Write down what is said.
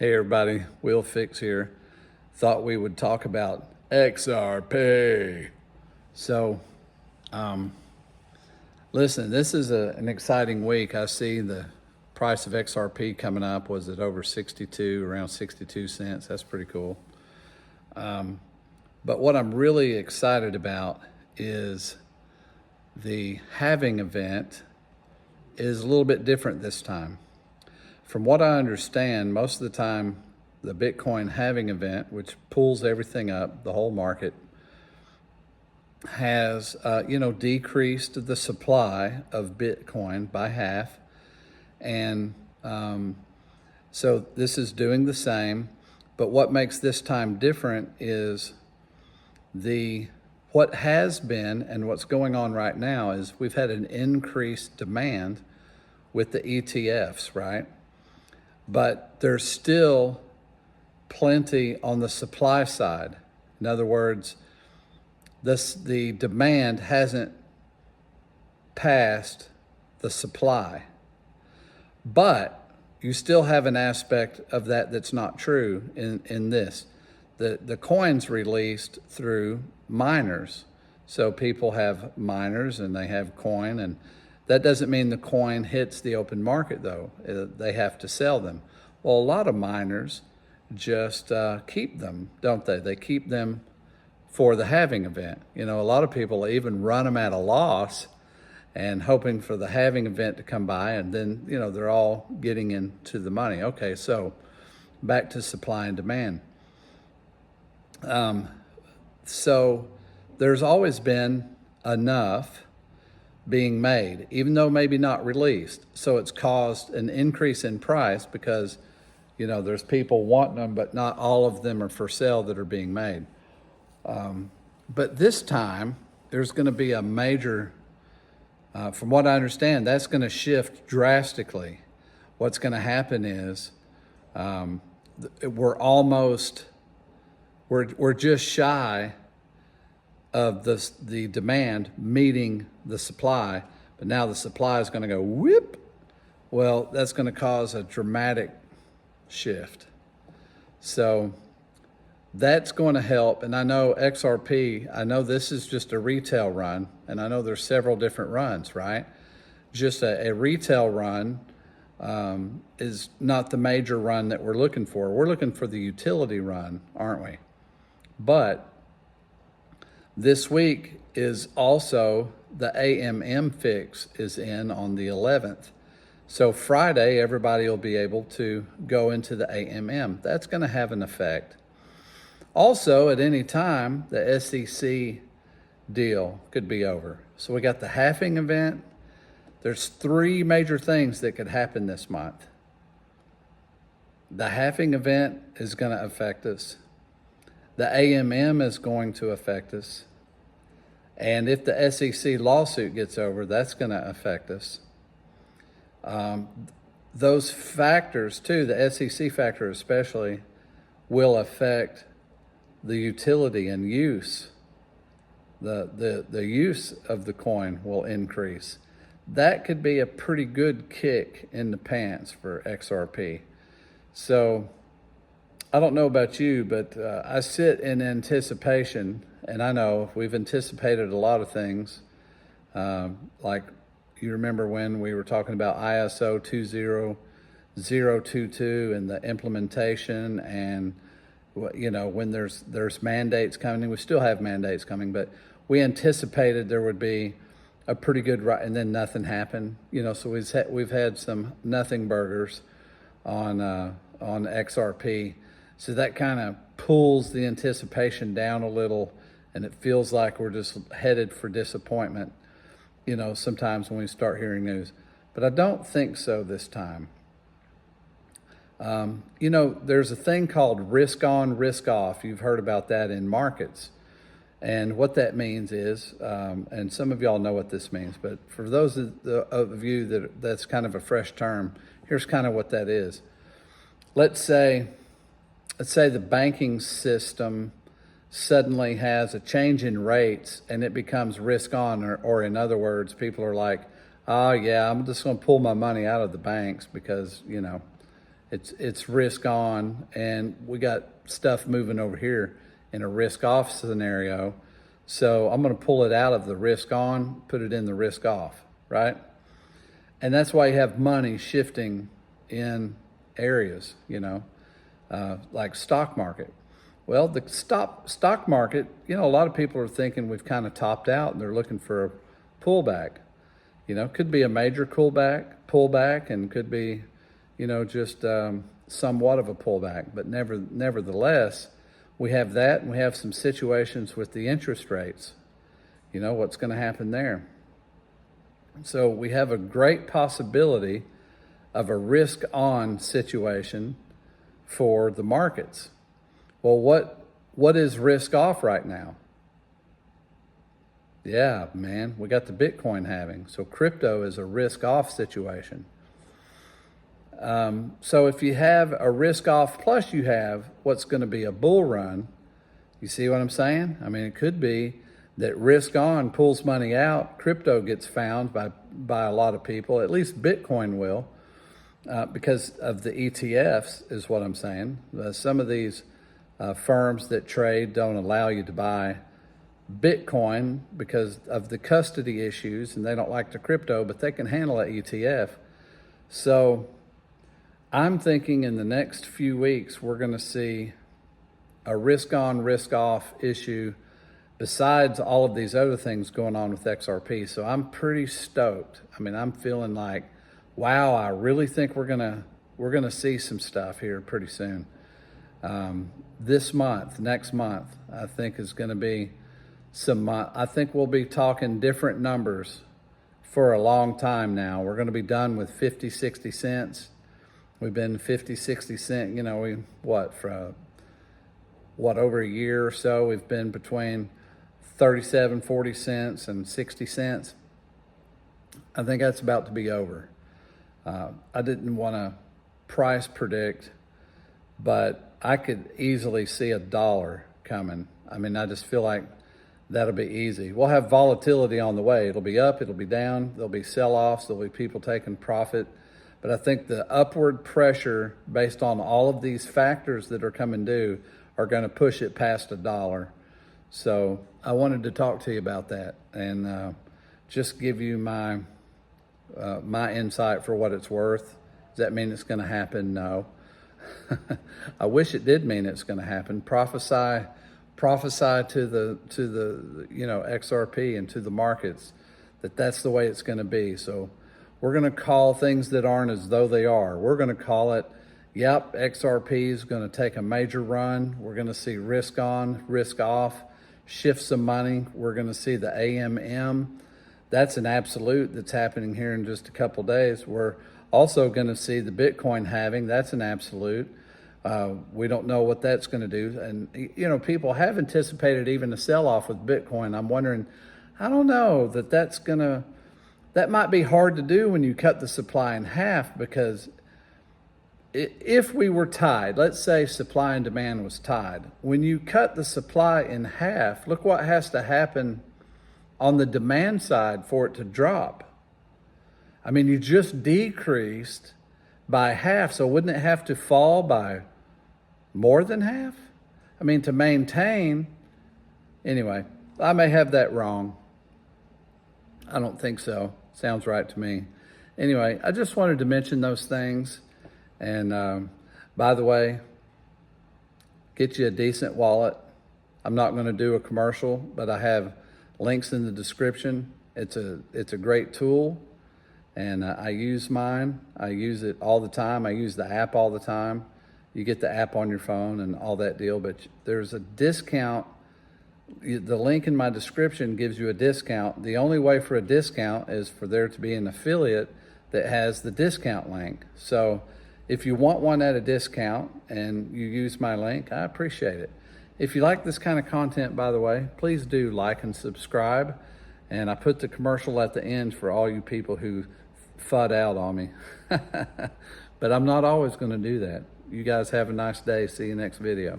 Hey everybody, Will Fix here. Thought we would talk about XRP. So, listen, this is an exciting week. I see the price of XRP coming up. Was it over 62, around 62 cents? That's pretty cool. But what I'm really excited about is the halving event is a little bit different this time. From what I understand, most of the time, the Bitcoin halving event, which pulls everything up, the whole market, has decreased the supply of Bitcoin by half. And so this is doing the same. But what makes this time different is what has been and what's going on right now is we've had an increased demand with the ETFs, right? But there's still plenty on the supply side. In other words, the demand hasn't passed the supply. But you still have an aspect of that that's not true in this. The coin's released through miners. So people have miners and they have coin, and that doesn't mean the coin hits the open market though. They have to sell them. Well, a lot of miners just keep them, don't they? They keep them for the halving event. You know, a lot of people even run them at a loss and hoping for the halving event to come by, and then, they're all getting into the money. Okay, so back to supply and demand. So there's always been enough being made, even though maybe not released. So it's caused an increase in price because, there's people wanting them, but not all of them are for sale that are being made. But this time, there's going to be a major, from what I understand, that's going to shift drastically. What's going to happen is we're just shy of the demand meeting the supply, but now the supply is going to go whoop. Well, that's going to cause a dramatic shift. So that's going to help. And I know XRP, I know this is just a retail run, and I know there's several different runs, right? Just a retail run is not the major run that we're looking for. We're looking for the utility run, aren't we? But this week is also the AMM fix is in on the 11th. So Friday, everybody will be able to go into the AMM. That's going to have an effect. Also, at any time, the SEC deal could be over. So we got the halving event. There's three major things that could happen this month. The halving event is going to affect us. The AMM is going to affect us. And if the SEC lawsuit gets over, that's going to affect us. Those factors too, the SEC factor especially, will affect the utility and use. The use of the coin will increase. That could be a pretty good kick in the pants for XRP. So I don't know about you, but I sit in anticipation, and I know we've anticipated a lot of things. Like you remember when we were talking about ISO 20022 and the implementation, and when there's mandates coming. We still have mandates coming, but we anticipated there would be a pretty good ride, and then nothing happened. So we've had some nothing burgers on XRP. So that kind of pulls the anticipation down a little, and it feels like we're just headed for disappointment, sometimes when we start hearing news. But I don't think so this time. There's a thing called risk on, risk off. You've heard about that in markets. And what that means is, and some of y'all know what this means, but for those of you that's kind of a fresh term, here's kind of what that is. Let's say the banking system suddenly has a change in rates and it becomes risk on, or in other words, people are like, oh yeah, I'm just going to pull my money out of the banks because, it's risk on, and we got stuff moving over here in a risk off scenario. So I'm going to pull it out of the risk on, put it in the risk off, right? And that's why you have money shifting in areas, you know, like stock market. Well, the stock market, you know, a lot of people are thinking we've kind of topped out and they're looking for a pullback. You know, could be a major pullback, and could be, you know, just somewhat of a pullback. But nevertheless, we have that, and we have some situations with the interest rates. You know, what's going to happen there? So we have a great possibility of a risk-on situation for the markets. Well, what is risk-off right now? Yeah, man, we got the Bitcoin halving. So crypto is a risk-off situation. So if you have a risk-off plus you have what's going to be a bull run, you see what I'm saying? I mean, it could be that risk-on pulls money out, crypto gets found by a lot of people, at least Bitcoin will, because of the ETFs is what I'm saying. Some of these firms that trade don't allow you to buy Bitcoin because of the custody issues, and they don't like the crypto, but they can handle an ETF. So I'm thinking in the next few weeks, we're going to see a risk-on, risk-off issue besides all of these other things going on with XRP. So I'm pretty stoked. I mean, I'm feeling like, wow, I really think we're gonna see some stuff here pretty soon. This month, next month, I think is going to be some. I think we'll be talking different numbers for a long time now. We're going to be done with 50, 60 cents. We've been 50, 60 cent. You know, for over a year or so, we've been between 37, 40 cents and 60 cents. I think that's about to be over. I didn't want to price predict, but I could easily see $1 coming. I mean, I just feel like that'll be easy. We'll have volatility on the way. It'll be up, it'll be down, there'll be sell-offs, there'll be people taking profit. But I think the upward pressure based on all of these factors that are coming due are going to push it past $1. So I wanted to talk to you about that and just give you my insight for what it's worth. Does that mean it's going to happen? No. I wish it did mean it's going to happen. Prophesy to the you know, XRP and to the markets that that's the way it's going to be. So we're going to call things that aren't as though they are. We're going to call it, yep, XRP is going to take a major run. We're going to see risk on, risk off, shift some money. We're going to see the AMM. That's an absolute that's happening here in just a couple days. We're also going to see the Bitcoin halving. That's an absolute. We don't know what that's going to do. And, you know, people have anticipated even a sell-off with Bitcoin. I'm wondering, I don't know that might be hard to do when you cut the supply in half, because if we were tied, let's say supply and demand was tied, when you cut the supply in half, look what has to happen on the demand side for it to drop. I mean, you just decreased by half, so wouldn't it have to fall by more than half? I mean, to maintain, anyway, I may have that wrong. I don't think so. Sounds right to me. Anyway, I just wanted to mention those things. And by the way, get you a decent wallet. I'm not going to do a commercial, but I have links in the description. It's a great tool, and I use mine. I use it all the time. I use the app all the time. You get the app on your phone and all that deal, but there's a discount. The link in my description gives you a discount. The only way for a discount is for there to be an affiliate that has the discount link. So if you want one at a discount and you use my link, I appreciate it. If you like this kind of content, by the way, please do like and subscribe. And I put the commercial at the end for all you people who FUD out on me. But I'm not always going to do that. You guys have a nice day. See you next video.